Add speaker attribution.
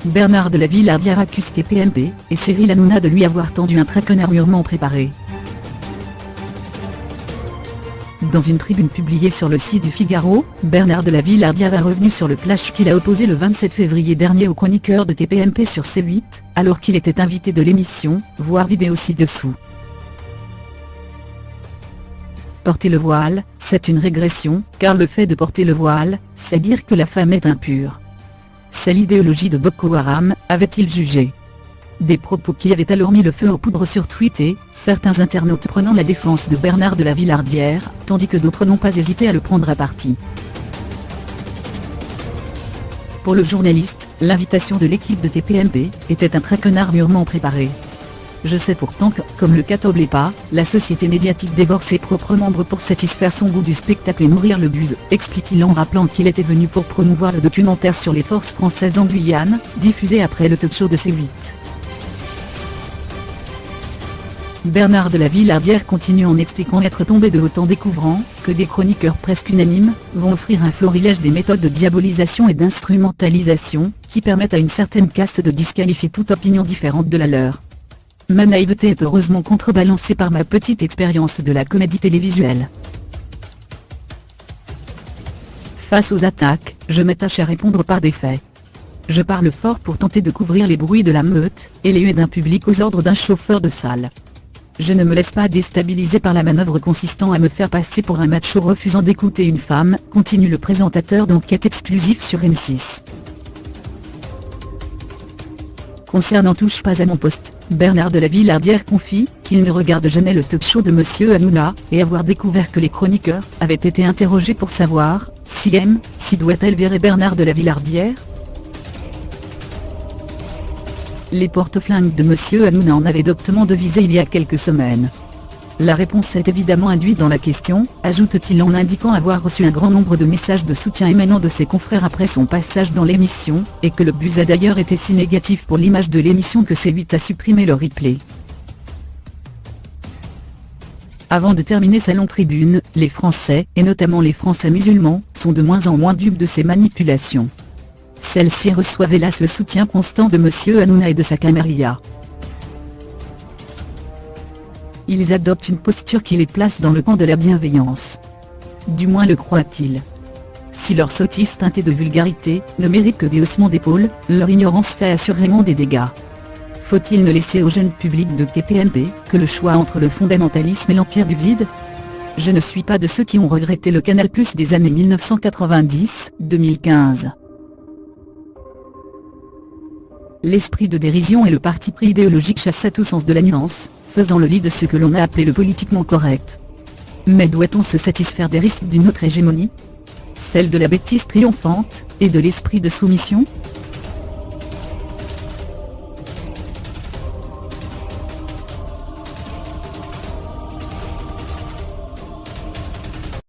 Speaker 1: Bernard de la Villardière accuse TPMP et Cyril Hanouna de lui avoir tendu un traquenard mûrement préparé. Dans une tribune publiée sur le site du Figaro, Bernard de la Villardière est revenu sur le clash qu'il a opposé le 27 février dernier au chroniqueur de TPMP sur C8, alors qu'il était invité de l'émission, voir vidéo ci-dessous. Porter le voile, c'est une régression, car le fait de porter le voile, c'est dire que la femme est impure. C'est l'idéologie de Boko Haram, avait-il jugé. Des propos qui avaient alors mis le feu aux poudres sur Twitter, certains internautes prenant la défense de Bernard de la Villardière, tandis que d'autres n'ont pas hésité à le prendre à partie. Pour le journaliste, l'invitation de l'équipe de TPMP était un traquenard mûrement préparé. Je sais pourtant que, comme le catoblait pas, la société médiatique dévore ses propres membres pour satisfaire son goût du spectacle et nourrir le buzz, explique-t-il en rappelant qu'il était venu pour promouvoir le documentaire sur les forces françaises en Guyane, diffusé après le talk-show de C8. Bernard de la Villardière continue en expliquant être tombé de haut en découvrant que des chroniqueurs presque unanimes vont offrir un florilège des méthodes de diabolisation et d'instrumentalisation qui permettent à une certaine caste de disqualifier toute opinion différente de la leur. Ma naïveté est heureusement contrebalancée par ma petite expérience de la comédie télévisuelle. Face aux attaques, je m'attache à répondre par des faits. Je parle fort pour tenter de couvrir les bruits de la meute et les huées d'un public aux ordres d'un chauffeur de salle. Je ne me laisse pas déstabiliser par la manœuvre consistant à me faire passer pour un macho refusant d'écouter une femme, continue le présentateur d'enquête exclusive sur M6. Concernant Touche pas à mon poste, Bernard de la Villardière confie qu'il ne regarde jamais le talk-show de Monsieur Hanouna, et avoir découvert que les chroniqueurs avaient été interrogés pour savoir si doit-elle virer Bernard de la Villardière. Les porte-flingues de Monsieur Hanouna en avaient doctement devisé il y a quelques semaines. La réponse est évidemment induite dans la question, ajoute-t-il en indiquant avoir reçu un grand nombre de messages de soutien émanant de ses confrères après son passage dans l'émission, et que le buzz a d'ailleurs été si négatif pour l'image de l'émission que C8 a supprimé le replay. Avant de terminer sa longue tribune, les Français, et notamment les Français musulmans, sont de moins en moins dupes de ces manipulations. Celles-ci reçoivent hélas le soutien constant de Monsieur Hanouna et de sa camarilla. Ils adoptent une posture qui les place dans le camp de la bienveillance. Du moins le croient-ils. Si leur sottise teintée de vulgarité ne mérite que des haussements d'épaules, leur ignorance fait assurément des dégâts. Faut-il ne laisser au jeune public de TPMP que le choix entre le fondamentalisme et l'empire du vide? Je ne suis pas de ceux qui ont regretté le Canal+ des années 1990-2015. L'esprit de dérision et le parti pris idéologique chassaient tout sens de la nuance, faisant le lit de ce que l'on a appelé le politiquement correct. Mais doit-on se satisfaire des risques d'une autre hégémonie? Celle de la bêtise triomphante, et de l'esprit de soumission?